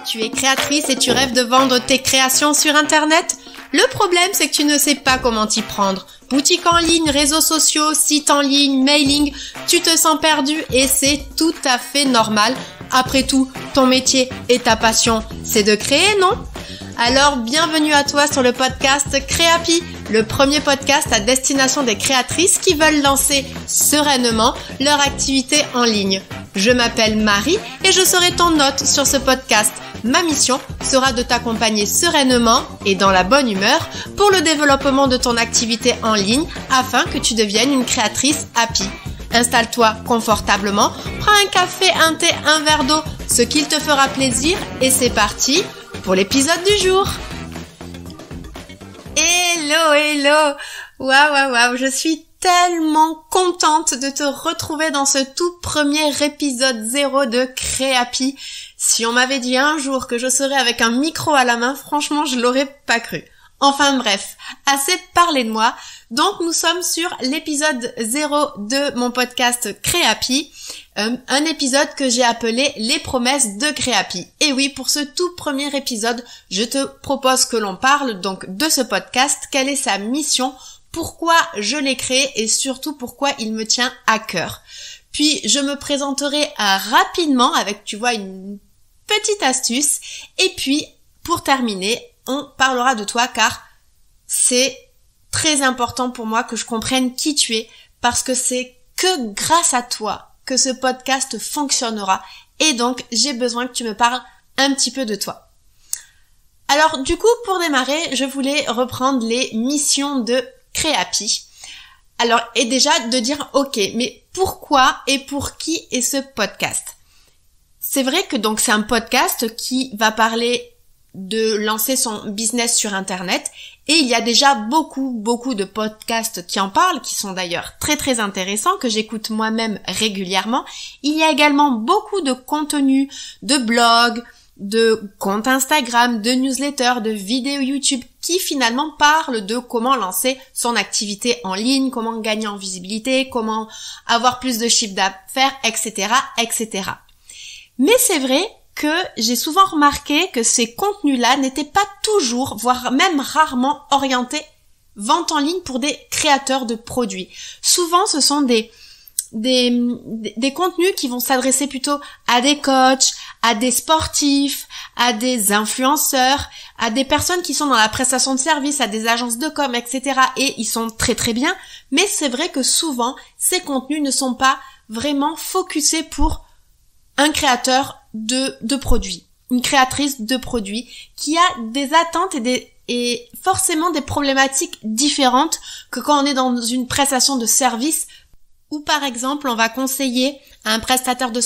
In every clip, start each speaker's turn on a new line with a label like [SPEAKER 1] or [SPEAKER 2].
[SPEAKER 1] tu es créatrice et tu rêves de vendre tes créations sur Internet? Le problème, c'est que tu ne sais pas comment t'y prendre. Boutique en ligne, réseaux sociaux, site en ligne, mailing, tu te sens perdu et c'est tout à fait normal. Après tout, ton métier et ta passion, c'est de créer, non? Alors, bienvenue à toi sur le podcast Créapi, le premier podcast à destination des créatrices qui veulent lancer sereinement leur activité en ligne. Je m'appelle Marie et je serai ton hôte sur ce podcast. Ma mission sera de t'accompagner sereinement et dans la bonne humeur pour le développement de ton activité en ligne afin que tu deviennes une créatrice happy. Installe-toi confortablement, prends un café, un thé, un verre d'eau, ce qu'il te fera plaisir et c'est parti pour l'épisode du jour. Hello, waouh, je suis tellement contente de te retrouver dans ce tout premier épisode 0 de Créapi. Si on m'avait dit un jour que je serais avec un micro à la main, franchement, je l'aurais pas cru. Enfin bref, assez parlé de moi. Donc nous sommes sur l'épisode 0 de mon podcast Créapi, un épisode que j'ai appelé Les promesses de Créapi. Et oui, pour ce tout premier épisode, je te propose que l'on parle donc de ce podcast, quelle est sa mission, pourquoi je l'ai créé et surtout pourquoi il me tient à cœur. Puis je me présenterai rapidement avec, tu vois, une petite astuce. Et puis, pour terminer, on parlera de toi car c'est très important pour moi que je comprenne qui tu es parce que c'est que grâce à toi que ce podcast fonctionnera et donc j'ai besoin que tu me parles un petit peu de toi. Alors du coup, pour démarrer, je voulais reprendre les missions de Créapi. Alors, et déjà de dire, ok, mais pourquoi et pour qui est ce podcast? C'est vrai que donc c'est un podcast qui va parler de lancer son business sur Internet et il y a déjà beaucoup de podcasts qui en parlent, qui sont d'ailleurs très intéressants, que j'écoute moi-même régulièrement. Il y a également beaucoup de contenus, de blogs, de comptes Instagram, de newsletters, de vidéos YouTube qui finalement parlent de comment lancer son activité en ligne, comment gagner en visibilité, comment avoir plus de chiffre d'affaires, etc. Mais c'est vrai que j'ai souvent remarqué que ces contenus-là n'étaient pas toujours, voire même rarement orientés vente en ligne pour des créateurs de produits. Souvent, ce sont des contenus qui vont s'adresser plutôt à des coachs, à des sportifs, à des influenceurs, à des personnes qui sont dans la prestation de services, à des agences de com, etc. Et ils sont très bien, mais c'est vrai que souvent, ces contenus ne sont pas vraiment focusés pour un créateur de produits, une créatrice de produits qui a des attentes et forcément des problématiques différentes que quand on est dans une prestation de service où par exemple on va conseiller à un prestataire de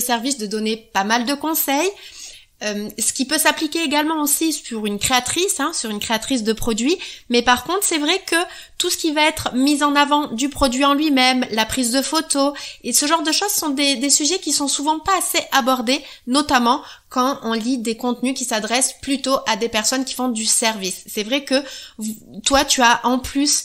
[SPEAKER 1] service de donner pas mal de conseils, ce qui peut s'appliquer également aussi sur une créatrice, sur une créatrice de produits, mais par contre c'est vrai que tout ce qui va être mis en avant du produit en lui-même, la prise de photos et ce genre de choses sont des sujets qui sont souvent pas assez abordés, notamment quand on lit des contenus qui s'adressent plutôt à des personnes qui font du service. C'est vrai que toi tu as en plus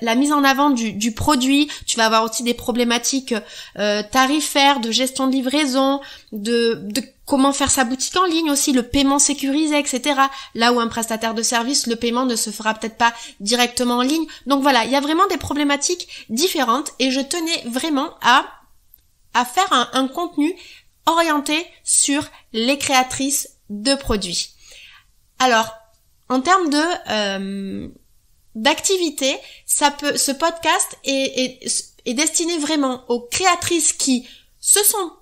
[SPEAKER 1] la mise en avant du produit, tu vas avoir aussi des problématiques tarifaires, de gestion de livraison, de comment faire sa boutique en ligne aussi, le paiement sécurisé, etc. Là où un prestataire de service, le paiement ne se fera peut-être pas directement en ligne. Donc voilà, il y a vraiment des problématiques différentes et je tenais vraiment à faire un contenu orienté sur les créatrices de produits. Alors, en termes d'activité, ce podcast est destiné vraiment aux créatrices qui se sont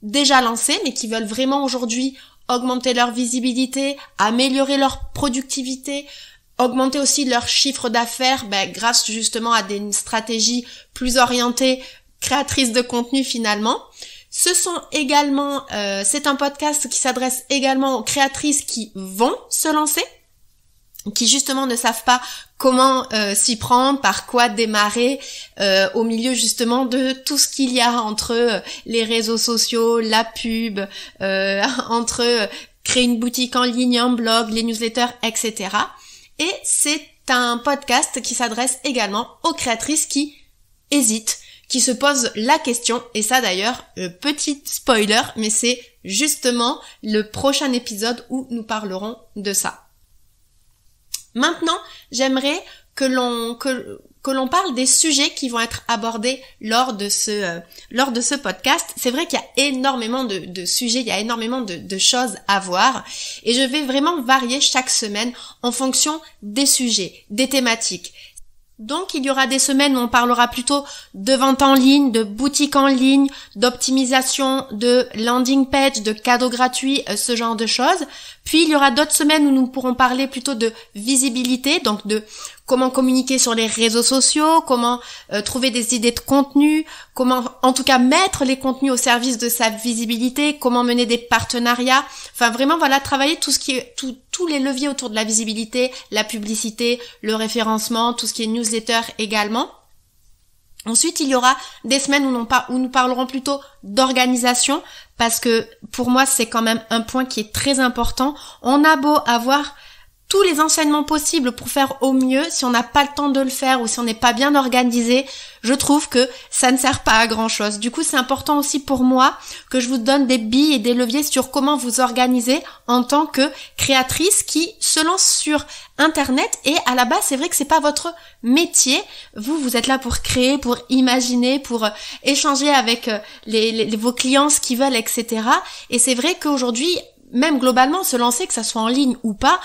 [SPEAKER 1] déjà lancées, mais qui veulent vraiment aujourd'hui augmenter leur visibilité, améliorer leur productivité, augmenter aussi leur chiffre d'affaires, grâce justement à des stratégies plus orientées créatrices de contenu finalement. Ce sont également, c'est un podcast qui s'adresse également aux créatrices qui vont se lancer, qui justement ne savent pas comment s'y prendre, par quoi démarrer au milieu justement de tout ce qu'il y a entre les réseaux sociaux, la pub, entre créer une boutique en ligne, un blog, les newsletters, etc. Et c'est un podcast qui s'adresse également aux créatrices qui hésitent, qui se posent la question, et ça d'ailleurs, petit spoiler, mais c'est justement le prochain épisode où nous parlerons de ça. Maintenant, j'aimerais que l'on parle des sujets qui vont être abordés lors de ce podcast. C'est vrai qu'il y a énormément de sujets, il y a énormément de choses à voir et je vais vraiment varier chaque semaine en fonction des sujets, des thématiques. Donc il y aura des semaines où on parlera plutôt de vente en ligne, de boutique en ligne, d'optimisation de landing page, de cadeaux gratuits, ce genre de choses. Puis il y aura d'autres semaines où nous pourrons parler plutôt de visibilité, donc de comment communiquer sur les réseaux sociaux, comment trouver des idées de contenu, comment en tout cas mettre les contenus au service de sa visibilité, comment mener des partenariats. Enfin vraiment voilà, travailler tout ce qui est tous les leviers autour de la visibilité, la publicité, le référencement, tout ce qui est newsletter également. Ensuite, il y aura des semaines où nous parlerons plutôt d'organisation parce que pour moi, c'est quand même un point qui est très important. On a beau avoir tous les enseignements possibles pour faire au mieux, si on n'a pas le temps de le faire ou si on n'est pas bien organisé, je trouve que ça ne sert pas à grand chose. Du coup, c'est important aussi pour moi que je vous donne des billes et des leviers sur comment vous organiser en tant que créatrice qui se lance sur Internet. Et à la base, c'est vrai que c'est pas votre métier. Vous êtes là pour créer, pour imaginer, pour échanger avec vos clients, ce qu'ils veulent, etc. Et c'est vrai qu'aujourd'hui, même globalement, se lancer, que ça soit en ligne ou pas,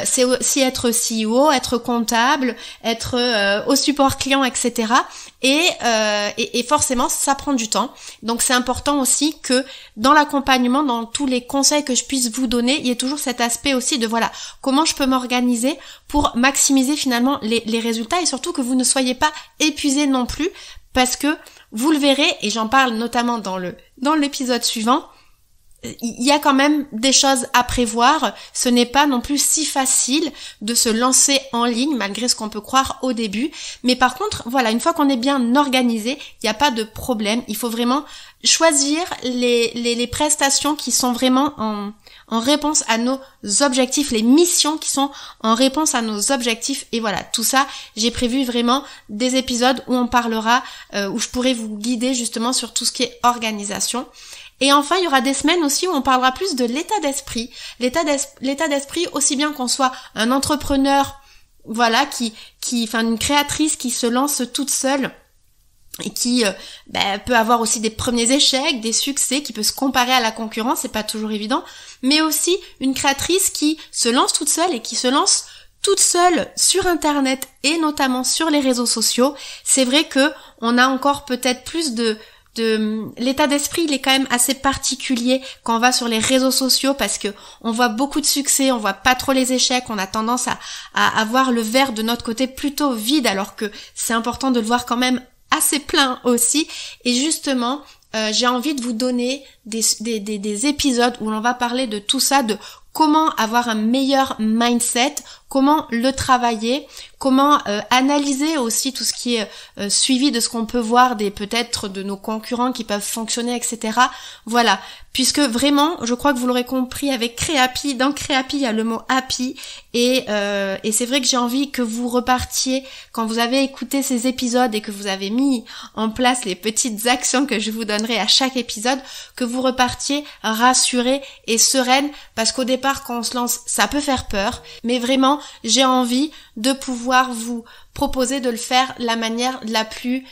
[SPEAKER 1] c'est aussi être CEO, être comptable, être au support client, etc. Et forcément, ça prend du temps. Donc, c'est important aussi que dans l'accompagnement, dans tous les conseils que je puisse vous donner, il y ait toujours cet aspect aussi de voilà, comment je peux m'organiser pour maximiser finalement les résultats et surtout que vous ne soyez pas épuisé non plus parce que vous le verrez, et j'en parle notamment dans l'épisode suivant, il y a quand même des choses à prévoir. Ce n'est pas non plus si facile de se lancer en ligne malgré ce qu'on peut croire au début. Mais par contre, voilà, une fois qu'on est bien organisé, il n'y a pas de problème. Il faut vraiment choisir les prestations qui sont vraiment en réponse à nos objectifs, les missions qui sont en réponse à nos objectifs. Et voilà, tout ça, j'ai prévu vraiment des épisodes où on parlera, où je pourrai vous guider justement sur tout ce qui est organisation. Et enfin, il y aura des semaines aussi où on parlera plus de l'état d'esprit. L'état d'esprit, aussi bien qu'on soit un entrepreneur, voilà, une créatrice qui se lance toute seule et qui peut avoir aussi des premiers échecs, des succès, qui peut se comparer à la concurrence, c'est pas toujours évident, mais aussi une créatrice qui se lance toute seule et qui se lance toute seule sur Internet et notamment sur les réseaux sociaux. C'est vrai que on a encore peut-être plus de l'état d'esprit, il est quand même assez particulier quand on va sur les réseaux sociaux parce que on voit beaucoup de succès, on voit pas trop les échecs, on a tendance à avoir le verre de notre côté plutôt vide alors que c'est important de le voir quand même assez plein aussi. Et justement, j'ai envie de vous donner des épisodes où l'on va parler de tout ça, de comment avoir un meilleur mindset, comment le travailler, comment analyser aussi tout ce qui est suivi de ce qu'on peut voir peut-être de nos concurrents qui peuvent fonctionner, etc. Voilà, puisque vraiment, je crois que vous l'aurez compris avec Créapi, dans Créapi, il y a le mot happy, et c'est vrai que j'ai envie que vous repartiez, quand vous avez écouté ces épisodes et que vous avez mis en place les petites actions que je vous donnerai à chaque épisode, que vous repartiez rassurés et sereines, parce qu'au départ, quand on se lance, ça peut faire peur, mais vraiment, j'ai envie de pouvoir vous proposer de le faire de la manière la plus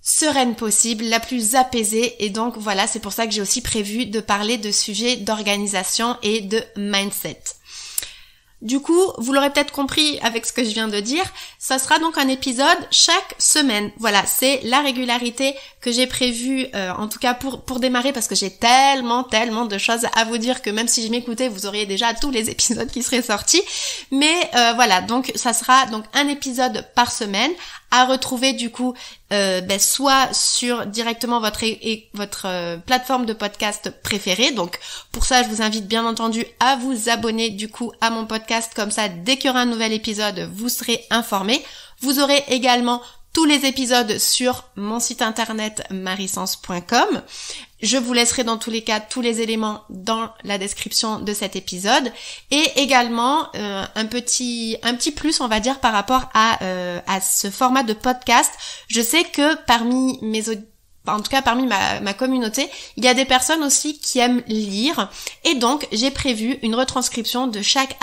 [SPEAKER 1] sereine possible, la plus apaisée, et donc voilà, c'est pour ça que j'ai aussi prévu de parler de sujets d'organisation et de mindset. Du coup, vous l'aurez peut-être compris avec ce que je viens de dire, ça sera donc un épisode chaque semaine. Voilà, c'est la régularité que j'ai prévue, en tout cas pour démarrer, parce que j'ai tellement de choses à vous dire que même si je m'écoutais, vous auriez déjà tous les épisodes qui seraient sortis. Mais voilà, donc ça sera donc un épisode par semaine à retrouver du coup soit sur directement votre plateforme de podcast préférée. Donc pour ça, je vous invite bien entendu à vous abonner du coup à mon podcast, comme ça dès qu'il y aura un nouvel épisode, vous serez informés. Vous aurez également tous les épisodes sur mon site internet marisens.com. Je vous laisserai dans tous les cas tous les éléments dans la description de cet épisode, et également un petit plus, on va dire, par rapport à ce format de podcast. Je sais que parmi en tout cas parmi ma communauté, il y a des personnes aussi qui aiment lire, et donc j'ai prévu une retranscription de chaque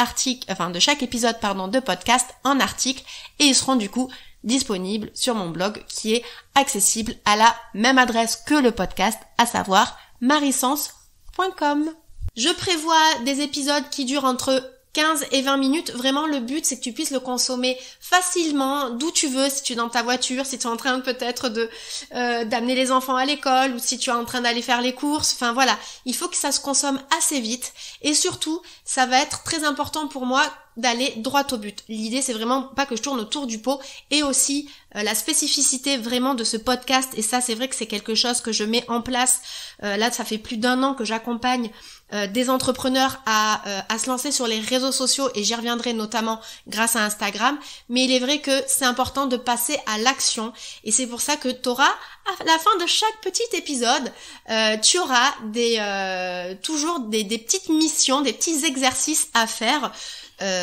[SPEAKER 1] épisode de podcast en article, et ils seront du coup disponibles sur mon blog qui est accessible à la même adresse que le podcast, à savoir marysense.com. Je prévois des épisodes qui durent entre 15 et 20 minutes. Vraiment, le but, c'est que tu puisses le consommer facilement, d'où tu veux, si tu es dans ta voiture, si tu es en train peut-être d'amener les enfants à l'école, ou si tu es en train d'aller faire les courses. Enfin voilà, il faut que ça se consomme assez vite. Et surtout, ça va être très important pour moi d'aller droit au but. L'idée, c'est vraiment pas que je tourne autour du pot, et aussi la spécificité vraiment de ce podcast, et ça, c'est vrai que c'est quelque chose que je mets en place. Là, ça fait plus d'1 an que j'accompagne des entrepreneurs à se lancer sur les réseaux sociaux, et j'y reviendrai notamment grâce à Instagram, mais il est vrai que c'est important de passer à l'action, et c'est pour ça que tu auras, à la fin de chaque petit épisode, tu auras toujours des petites missions, des petits exercices à faire.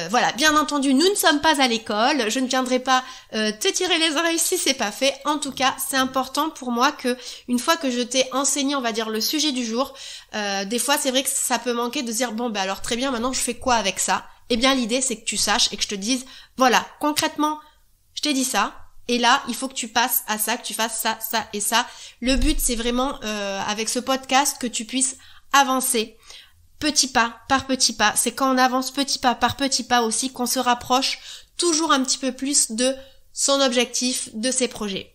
[SPEAKER 1] Voilà, bien entendu, nous ne sommes pas à l'école, je ne viendrai pas te tirer les oreilles si c'est pas fait. En tout cas, c'est important pour moi que, une fois que je t'ai enseigné, on va dire, le sujet du jour, des fois c'est vrai que ça peut manquer de dire bon alors très bien, maintenant je fais quoi avec ça? Eh bien l'idée c'est que tu saches et que je te dise voilà, concrètement, je t'ai dit ça, et là il faut que tu passes à ça, que tu fasses ça, ça et ça. Le but c'est vraiment avec ce podcast que tu puisses avancer petit pas par petit pas. C'est quand on avance petit pas par petit pas aussi qu'on se rapproche toujours un petit peu plus de son objectif, de ses projets.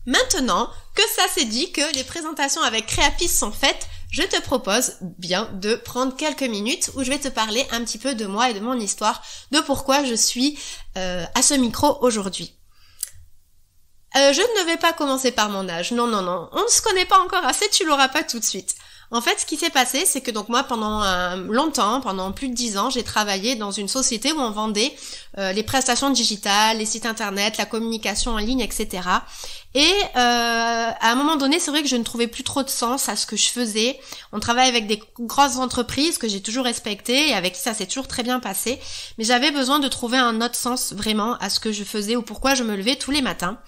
[SPEAKER 1] Maintenant que ça c'est dit, que les présentations avec Créapis sont faites, je te propose bien de prendre quelques minutes où je vais te parler un petit peu de moi et de mon histoire, de pourquoi je suis à ce micro aujourd'hui. Je ne vais pas commencer par mon âge, non, on ne se connaît pas encore assez, tu l'auras pas tout de suite. En fait, ce qui s'est passé, c'est que donc moi, pendant longtemps, pendant plus de 10 ans, j'ai travaillé dans une société où on vendait les prestations digitales, les sites internet, la communication en ligne, etc. Et à un moment donné, c'est vrai que je ne trouvais plus trop de sens à ce que je faisais. On travaille avec des grosses entreprises que j'ai toujours respectées et avec qui ça s'est toujours très bien passé. Mais j'avais besoin de trouver un autre sens vraiment à ce que je faisais ou pourquoi je me levais tous les matins.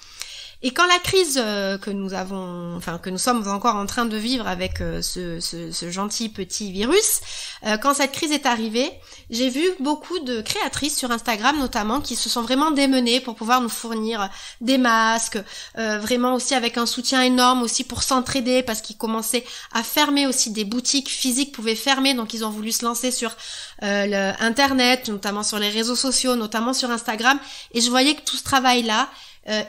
[SPEAKER 1] Et quand la crise que nous sommes encore en train de vivre avec ce gentil petit virus, quand cette crise est arrivée, j'ai vu beaucoup de créatrices sur Instagram notamment qui se sont vraiment démenées pour pouvoir nous fournir des masques, vraiment aussi avec un soutien énorme aussi pour s'entraider, parce qu'ils commençaient à fermer aussi, des boutiques physiques pouvaient fermer, donc ils ont voulu se lancer sur Internet, notamment sur les réseaux sociaux, notamment sur Instagram, et je voyais que tout ce travail-là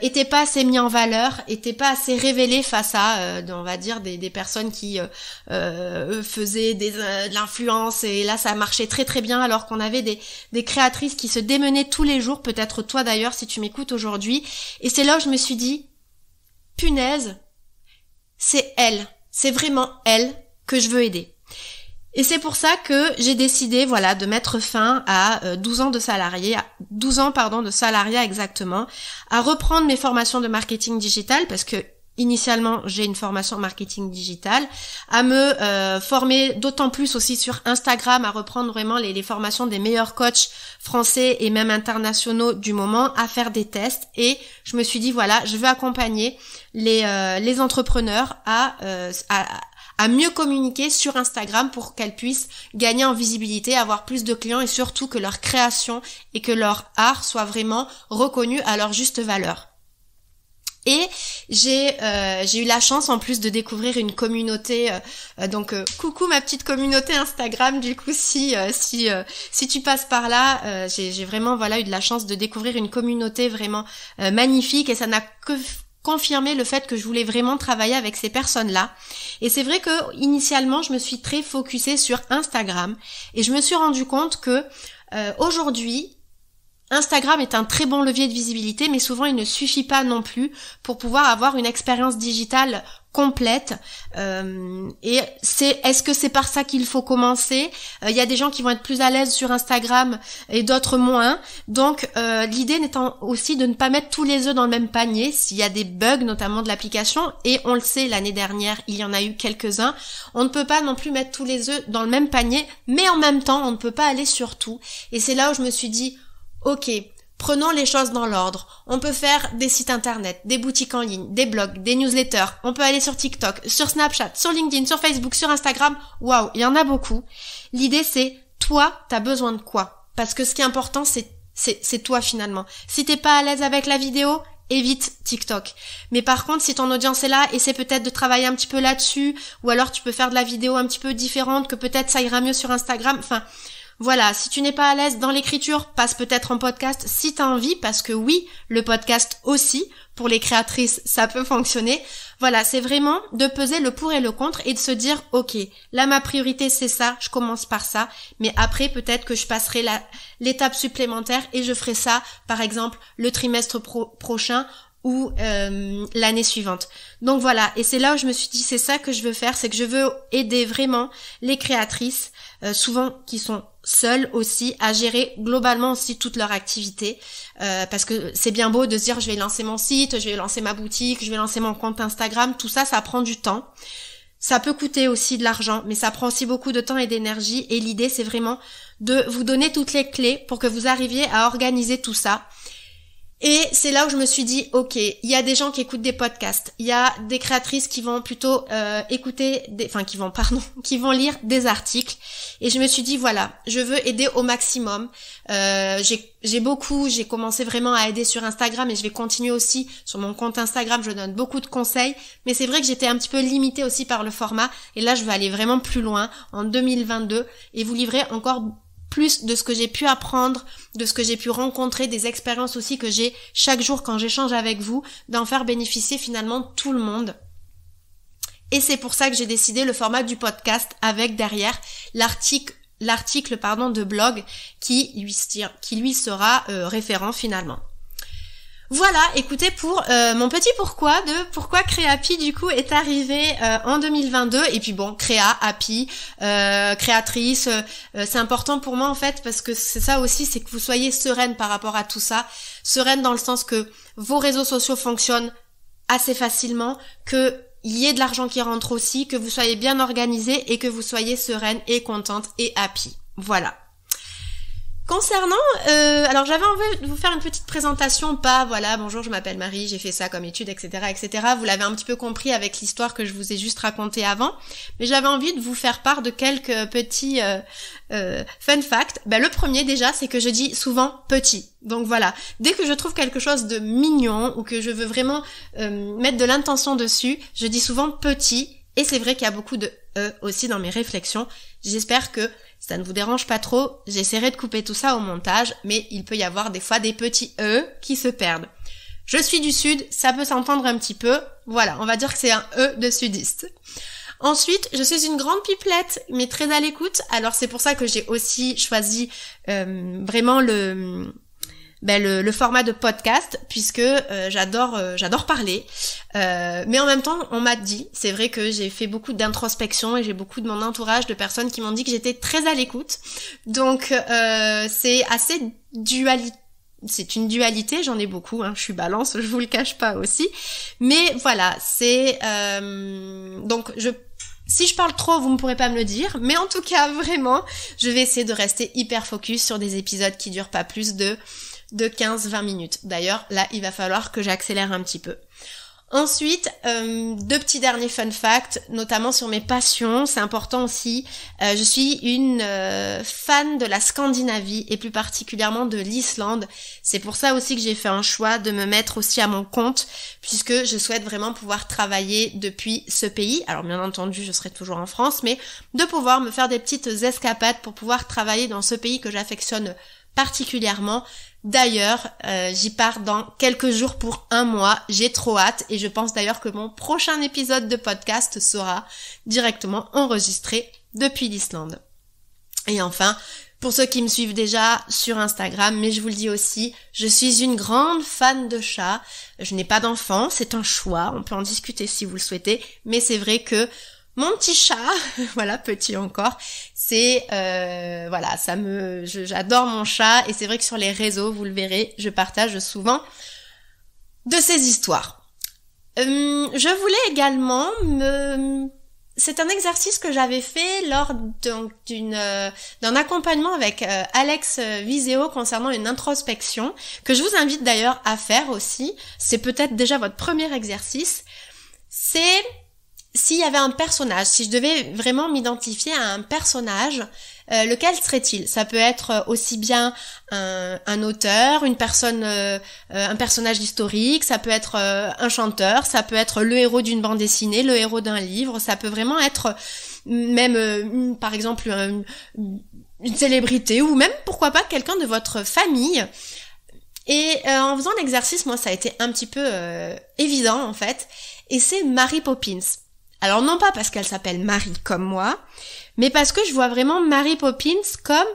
[SPEAKER 1] était pas assez mis en valeur, était pas assez révélé face à, on va dire, des personnes qui faisaient de l'influence, et là ça marchait très très bien, alors qu'on avait des créatrices qui se démenaient tous les jours, peut-être toi d'ailleurs si tu m'écoutes aujourd'hui, et c'est là où je me suis dit, punaise, c'est vraiment elle que je veux aider. Et c'est pour ça que j'ai décidé, voilà, de mettre fin à 12 ans de salariat exactement, à reprendre mes formations de marketing digital, parce que initialement j'ai une formation marketing digital, à me former d'autant plus aussi sur Instagram, à reprendre vraiment les formations des meilleurs coachs français et même internationaux du moment, à faire des tests, et je me suis dit voilà, je veux accompagner les entrepreneurs à mieux communiquer sur Instagram pour qu'elles puissent gagner en visibilité, avoir plus de clients, et surtout que leur création et que leur art soient vraiment reconnus à leur juste valeur. Et j'ai eu la chance en plus de découvrir une communauté, donc coucou ma petite communauté Instagram, du coup si tu passes par là, j'ai vraiment eu de la chance de découvrir une communauté vraiment magnifique, et ça n'a que confirmer le fait que je voulais vraiment travailler avec ces personnes-là. Et c'est vrai que initialement, je me suis très focusée sur Instagram, et je me suis rendu compte que aujourd'hui, Instagram est un très bon levier de visibilité, mais souvent il ne suffit pas non plus pour pouvoir avoir une expérience digitale complète. Et est-ce que c'est par ça qu'il faut commencer? Il y a des gens qui vont être plus à l'aise sur Instagram et d'autres moins. Donc l'idée n'étant aussi de ne pas mettre tous les œufs dans le même panier. S'il y a des bugs notamment de l'application, et on le sait, l'année dernière il y en a eu quelques-uns, on ne peut pas non plus mettre tous les œufs dans le même panier, mais en même temps on ne peut pas aller sur tout. Et c'est là où je me suis dit ok, Prenons les choses dans l'ordre. On peut faire des sites internet, des boutiques en ligne, des blogs, des newsletters. On peut aller sur TikTok, sur Snapchat, sur LinkedIn, sur Facebook, sur Instagram. Waouh, il y en a beaucoup. L'idée c'est, toi, t'as besoin de quoi? Parce que ce qui est important, c'est toi finalement. Si t'es pas à l'aise avec la vidéo, évite TikTok. Mais par contre, si ton audience est là, essaie peut-être de travailler un petit peu là-dessus, ou alors tu peux faire de la vidéo un petit peu différente, que peut-être ça ira mieux sur Instagram. Enfin, voilà, si tu n'es pas à l'aise dans l'écriture, passe peut-être en podcast si t'as envie, parce que oui, le podcast aussi, pour les créatrices, ça peut fonctionner. Voilà, c'est vraiment de peser le pour et le contre et de se dire, ok, là ma priorité c'est ça, je commence par ça, mais après peut-être que je passerai l'étape supplémentaire et je ferai ça, par exemple, le trimestre prochain ou l'année suivante. Donc voilà, et c'est là où je me suis dit, c'est ça que je veux faire, c'est que je veux aider vraiment les créatrices, souvent qui sont seules aussi, à gérer globalement aussi toute leur activité, parce que c'est bien beau de se dire je vais lancer mon site, je vais lancer ma boutique, je vais lancer mon compte Instagram, tout ça, ça prend du temps. Ça peut coûter aussi de l'argent, mais ça prend aussi beaucoup de temps et d'énergie, et l'idée c'est vraiment de vous donner toutes les clés pour que vous arriviez à organiser tout ça. Et c'est là où je me suis dit, ok, il y a des gens qui écoutent des podcasts, il y a des créatrices qui vont plutôt qui vont lire des articles. Et je me suis dit, voilà, je veux aider au maximum. J'ai commencé vraiment à aider sur Instagram et je vais continuer aussi sur mon compte Instagram. Je donne beaucoup de conseils, mais c'est vrai que j'étais un petit peu limitée aussi par le format. Et là, je veux aller vraiment plus loin en 2022 et vous livrer encore plus de ce que j'ai pu apprendre, de ce que j'ai pu rencontrer, des expériences aussi que j'ai chaque jour quand j'échange avec vous, d'en faire bénéficier finalement tout le monde. Et c'est pour ça que j'ai décidé le format du podcast avec derrière l'article de blog qui lui sera référent finalement. Voilà, écoutez, pour mon petit pourquoi Créapi du coup est arrivé en 2022, et puis bon, Happy, créatrice, c'est important pour moi en fait, parce que c'est ça aussi, c'est que vous soyez sereine par rapport à tout ça, sereine dans le sens que vos réseaux sociaux fonctionnent assez facilement, que il y ait de l'argent qui rentre aussi, que vous soyez bien organisée et que vous soyez sereine et contente et happy. Voilà. Concernant, alors j'avais envie de vous faire une petite présentation, pas voilà, bonjour, je m'appelle Marie, j'ai fait ça comme étude, etc., etc. Vous l'avez un petit peu compris avec l'histoire que je vous ai juste racontée avant, mais j'avais envie de vous faire part de quelques petits fun facts. Le premier déjà, c'est que je dis souvent petit. Donc voilà, dès que je trouve quelque chose de mignon ou que je veux vraiment mettre de l'intention dessus, je dis souvent petit. Et c'est vrai qu'il y a beaucoup de aussi dans mes réflexions. J'espère que ça ne vous dérange pas trop. J'essaierai de couper tout ça au montage, mais il peut y avoir des fois des petits qui se perdent. Je suis du Sud, ça peut s'entendre un petit peu. Voilà, on va dire que c'est un de sudiste. Ensuite, je suis une grande pipelette, mais très à l'écoute. Alors c'est pour ça que j'ai aussi choisi vraiment le format de podcast, puisque j'adore parler, mais en même temps on m'a dit, c'est vrai que j'ai fait beaucoup d'introspection et j'ai beaucoup de mon entourage de personnes qui m'ont dit que j'étais très à l'écoute, donc c'est assez c'est une dualité, j'en ai beaucoup, je suis balance, je vous le cache pas aussi, mais voilà, c'est donc si je parle trop, vous ne pourrez pas me le dire, mais en tout cas vraiment, je vais essayer de rester hyper focus sur des épisodes qui durent pas plus de 15-20 minutes. D'ailleurs, là, il va falloir que j'accélère un petit peu. Ensuite, deux petits derniers fun facts, notamment sur mes passions, c'est important aussi. Je suis une fan de la Scandinavie et plus particulièrement de l'Islande. C'est pour ça aussi que j'ai fait un choix de me mettre aussi à mon compte, puisque je souhaite vraiment pouvoir travailler depuis ce pays. Alors bien entendu, je serai toujours en France, mais de pouvoir me faire des petites escapades pour pouvoir travailler dans ce pays que j'affectionne particulièrement. D'ailleurs, j'y pars dans quelques jours pour 1 mois, j'ai trop hâte et je pense d'ailleurs que mon prochain épisode de podcast sera directement enregistré depuis l'Islande. Et enfin, pour ceux qui me suivent déjà sur Instagram, mais je vous le dis aussi, je suis une grande fan de chats. Je n'ai pas d'enfant, c'est un choix, on peut en discuter si vous le souhaitez, mais c'est vrai que mon petit chat, voilà, petit encore, c'est voilà, j'adore mon chat et c'est vrai que sur les réseaux, vous le verrez, je partage souvent de ces histoires. Je voulais également c'est un exercice que j'avais fait lors d'un accompagnement avec Alex Viseo concernant une introspection, que je vous invite d'ailleurs à faire aussi. C'est peut-être déjà votre premier exercice. C'est s'il y avait un personnage, si je devais vraiment m'identifier à un personnage, lequel serait-il? Ça peut être aussi bien un auteur, une personne, un personnage historique, ça peut être un chanteur, ça peut être le héros d'une bande dessinée, le héros d'un livre, ça peut vraiment être même, par exemple, une célébrité ou même, pourquoi pas, quelqu'un de votre famille. Et en faisant l'exercice, moi, ça a été un petit peu évident, en fait, et c'est Mary Poppins. Alors non pas parce qu'elle s'appelle Marie comme moi, mais parce que je vois vraiment Mary Poppins comme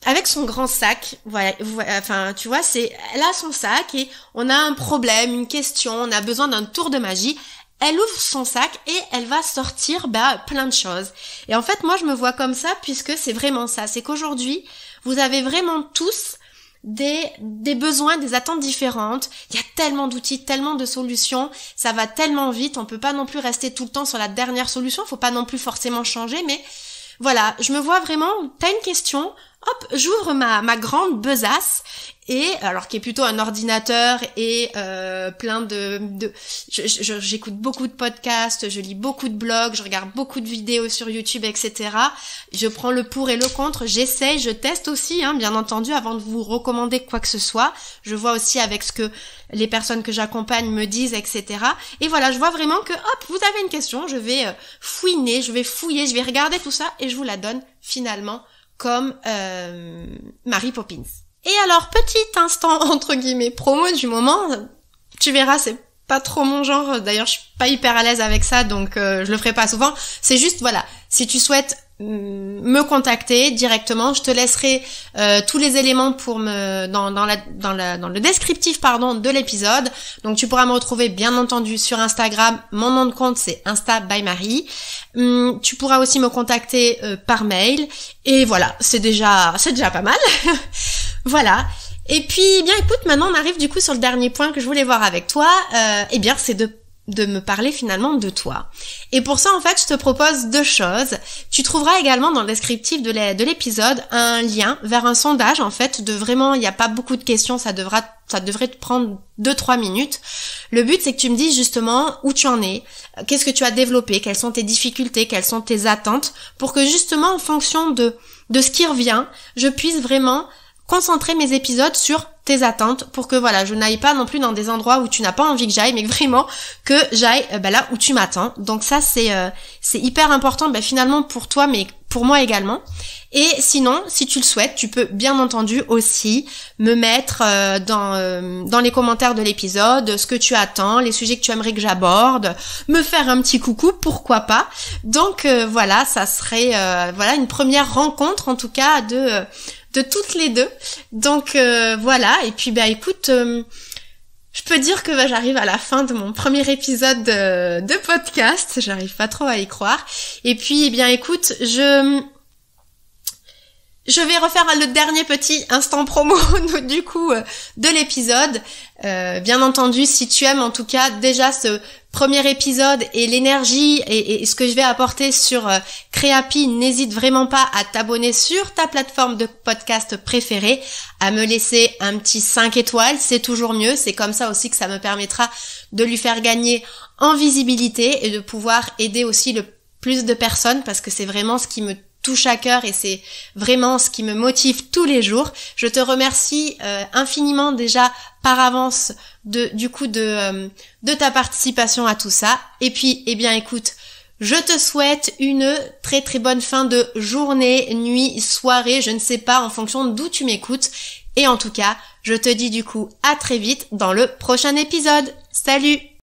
[SPEAKER 1] avec son grand sac. Voilà, enfin tu vois, elle a son sac et on a un problème, une question, on a besoin d'un tour de magie. Elle ouvre son sac et elle va sortir plein de choses. Et en fait, moi je me vois comme ça puisque c'est vraiment ça. C'est qu'aujourd'hui, vous avez vraiment tous des besoins, des attentes différentes. Il y a tellement d'outils, tellement de solutions, ça va tellement vite, on peut pas non plus rester tout le temps sur la dernière solution, faut pas non plus forcément changer, mais voilà, je me vois vraiment, t'as une question, hop, j'ouvre ma grande besace, et alors qui est plutôt un ordinateur et plein j'écoute beaucoup de podcasts, je lis beaucoup de blogs, je regarde beaucoup de vidéos sur YouTube, etc. Je prends le pour et le contre, j'essaye, je teste aussi, bien entendu, avant de vous recommander quoi que ce soit. Je vois aussi avec ce que les personnes que j'accompagne me disent, etc. Et voilà, je vois vraiment que, hop, vous avez une question, je vais fouiner, je vais fouiller, je vais regarder tout ça et je vous la donne finalement comme Mary Poppins. Et alors, petit instant, entre guillemets, promo du moment, tu verras, c'est pas trop mon genre, d'ailleurs je suis pas hyper à l'aise avec ça, donc je le ferai pas souvent, c'est juste, voilà, si tu souhaites me contacter directement, je te laisserai tous les éléments pour dans le descriptif de l'épisode. Donc tu pourras me retrouver bien entendu sur Instagram, mon nom de compte c'est Insta by Marie. Tu pourras aussi me contacter par mail et voilà, c'est déjà pas mal. Voilà. Et puis bien écoute, maintenant on arrive du coup sur le dernier point que je voulais voir avec toi, et bien c'est de me parler finalement de toi. Et pour ça, en fait, je te propose deux choses. Tu trouveras également dans le descriptif de l'épisode un lien vers un sondage, en fait, de vraiment, il n'y a pas beaucoup de questions, ça devrait te prendre 2-3 minutes. Le but, c'est que tu me dises justement où tu en es, qu'est-ce que tu as développé, quelles sont tes difficultés, quelles sont tes attentes, pour que justement, en fonction de ce qui revient, je puisse vraiment concentrer mes épisodes sur tes attentes pour que voilà, je n'aille pas non plus dans des endroits où tu n'as pas envie que j'aille, mais vraiment que j'aille là où tu m'attends. Donc ça c'est hyper important finalement pour toi, mais pour moi également. Et sinon, si tu le souhaites, tu peux bien entendu aussi me mettre dans les commentaires de l'épisode ce que tu attends, les sujets que tu aimerais que j'aborde, me faire un petit coucou, pourquoi pas. Donc voilà, ça serait voilà une première rencontre en tout cas de toutes les deux. Donc voilà, et puis écoute, je peux dire que j'arrive à la fin de mon premier épisode de podcast, j'arrive pas trop à y croire. Et puis écoute, je vais refaire le dernier petit instant promo du coup de l'épisode. Bien entendu, si tu aimes en tout cas déjà ce premier épisode et l'énergie et ce que je vais apporter sur Créapi, n'hésite vraiment pas à t'abonner sur ta plateforme de podcast préférée, à me laisser un petit 5 étoiles, c'est toujours mieux, c'est comme ça aussi que ça me permettra de lui faire gagner en visibilité et de pouvoir aider aussi le plus de personnes, parce que c'est vraiment ce qui me touche à cœur et c'est vraiment ce qui me motive tous les jours. Je te remercie infiniment déjà par avance de ta participation à tout ça. Et puis écoute, je te souhaite une très très bonne fin de journée, nuit, soirée, je ne sais pas en fonction d'où tu m'écoutes. Et en tout cas, je te dis du coup à très vite dans le prochain épisode. Salut!